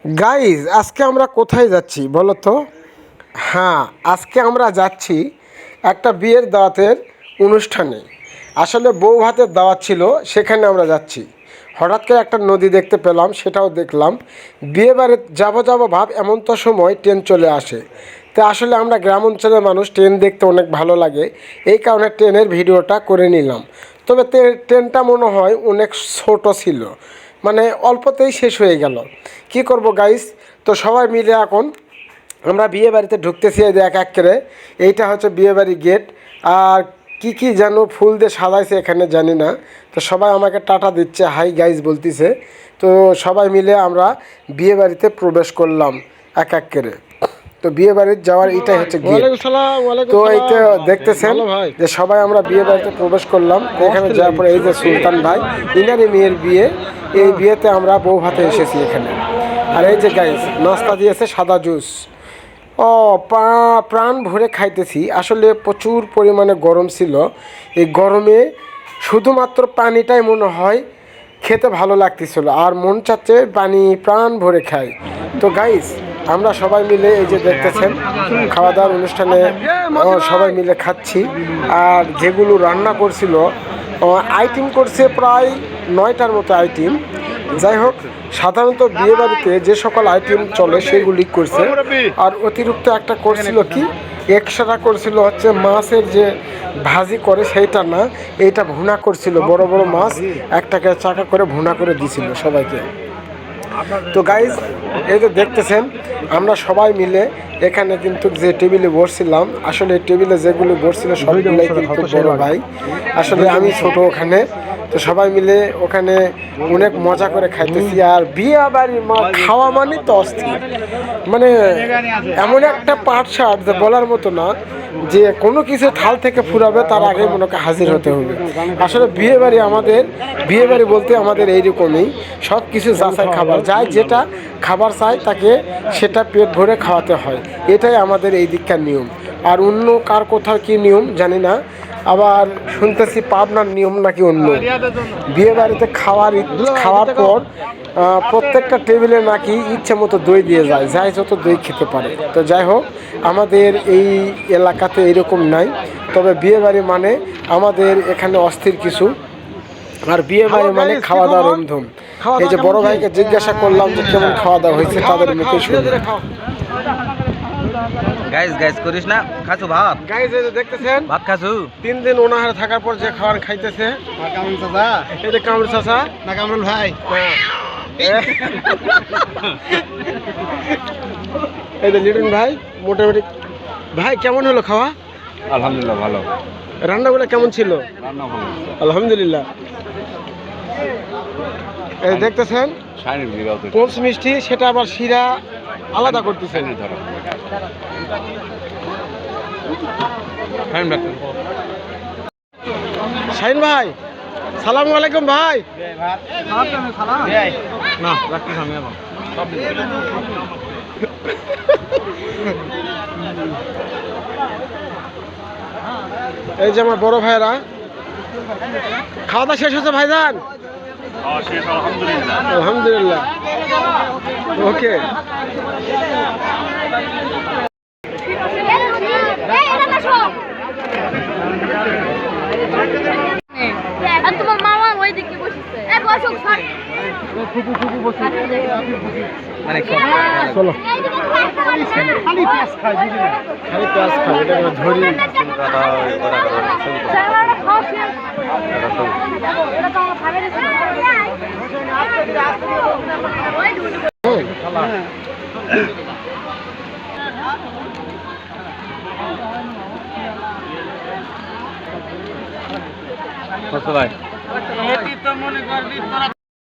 Guys আজকে আমরা কোথায় যাচ্ছি বলো তো? হ্যাঁ, আজকে আমরা যাচ্ছি একটা বিয়ের দাওয়াতের অনুষ্ঠানে। আসলে বউ ভাতের দাওয়াত ছিল, সেখানে আমরা যাচ্ছি। হঠাৎ করে একটা নদী দেখতে পেলাম, সেটাও দেখলাম। বিয়ে বাড়ি যাবো যাবো ভাব, এমন তো সময় ট্রেন চলে আসে। তো আসলে আমরা গ্রাম অঞ্চলের মানুষ, ট্রেন দেখতে অনেক ভালো লাগে, এই কারণে ট্রেনের ভিডিওটা করে নিলাম। তবে ট্রেনটা মনে হয় অনেক ছোট ছিল, মানে অল্পতেই শেষ হয়ে গেল। কি করব গাইস? তো সবাই মিলে এখন আমরা বিয়ে বাড়িতে ঢুকতেছি। এই যে এক এক করে, এইটা হচ্ছে বিয়ে বাড়ি গেট। আর কি কি যেন ফুল দিয়ে সাজাইছে এখানে, জানি না। তো সবাই আমাকে টাটা দিচ্ছে, হাই গাইস বলতেছে। তো সবাই মিলে আমরা বিয়ে বাড়িতে প্রবেশ করলাম এক এক করে। তো বিয়ে বাড়ির যাওয়ার এটাই হচ্ছে গেট। তো এইটা দেখতেছেন যে সবাই আমরা বিয়ে বাড়িতে প্রবেশ করলাম। এখানে যাওয়ার পরে এই যে সুলতান ভাই, ইনারি মেয়ের বিয়ে। এই বিয়েতে আমরা বউ ভাতে এসেছি এখানে। আর এই যে গাইস নাস্তা দিয়েছে সাদা জুস। ও প্রাণ ভরে খাইতেছি। আসলে প্রচুর পরিমাণে গরম ছিল। এই গরমে শুধুমাত্র পানিটাই মনে হয় খেতে ভালো লাগতেছিল, আর মন চাচ্ছে পানি প্রাণ ভরে খাই। তো গাইস আমরা সবাই মিলে এই যে দেখতেছেন খাওয়া দাওয়ার অনুষ্ঠানে সবাই মিলে খাচ্ছি। আর যেগুলো রান্না করছিল, আইটেম করছে প্রায় 9টার মতো আইটেম। যাই হোক, সাধারণত বিয়েবাড়িতে যে সকল আইটেম চলে সেগুলি করছে। আর অতিরিক্ত একটা করছিল কি, এক্সট্রা করছিল হচ্ছে মাছের যে ভাজি করে সেইটা না, এইটা ভুনা করছিল। বড় বড় মাছ একটাকে চাকা করে ভুনা করে দিছিল সবাইকে। তো গাইজ এই যে দেখতেছেন আমরা সবাই মিলে এখানে কিন্তু যে টেবিলে বসছিলাম, আসলে টেবিলে যেগুলো বসছিল সবগুলোই কিন্তু বড় ভাই, আসলে আমি ছোট ওখানে। তো সবাই মিলে ওখানে অনেক মজা করে খাইতেছি। আর বিয়ে বাড়ি খাওয়া মানে তো অস্থির, মানে এমন একটা পাটসাট যে বলার মতো না, যে কোনো কিছু থাল থেকে ফুরাবে তার আগে মনে হয় হাজির হতে হবে। আসলে বিয়ে বাড়ি বলতে আমাদের এইরকমই, সব কিছু যাচাই খাবার, যাই যেটা খাবার চাই তাকে সেটা পেট ভরে খাওয়াতে হয়। এটাই আমাদের এই দিককার নিয়ম। আর অন্য কার কোথাও কী নিয়ম জানি না। আবার শুনতেছি পাবনার নিয়ম নাকি অন্য। বিয়ে বাড়িতে খাওয়ার পর প্রত্যেকটা টেবিলে নাকি ইচ্ছে মতো দই দিয়ে যায়, যাই যত দই খেতে পারে। তো যাই হোক, আমাদের এই এলাকাতে এরকম নাই। তবে বিয়ে বাড়ি মানে আমাদের এখানে অস্থির কিছু। আর বিয়ে বাড়ি মানে খাওয়া দাওয়া রমধম। এই যে বড় ভাইকে জিজ্ঞাসা করলাম যে কেমন খাওয়া দাওয়া হয়েছে, তাদের মুখে শুনে। গাইস গাইস করিস না, খাসু ভাত। গাইস এই যে দেখতেছেন ভাত খাসু 3 দিন অনাহারে থাকার পর যে খাবার খাইতেছে। কামরুল চাচা, এই যে কামরুল চাচা না কামরুল ভাই। এই যে লিটন ভাই। মোটামুটি ভাই কেমন হলো খাওয়া? আলহামদুলিল্লাহ ভালো। রান্নাগুলো কেমন ছিল? রান্না ভালো। আলহামদুলিল্লাহ। এই দেখতেছেন কোচ মিষ্টি, সেটা আবার শিরা আলাদা করতেছেন। শাহিন ভাই, সালাম আলাইকুম ভাই। না রাখতে আমি আবার এই যে আমার বড় ভাইরা, খাওয়া দাওয়া শেষ হচ্ছে ভাইজান? আলহামদুলিল্লাহ। ওকে। তোমার মামা ওই দিকে বসেছে। চলো খালি পেঁয়াজ খাই, এটা ধরি। ভাই মনে করবি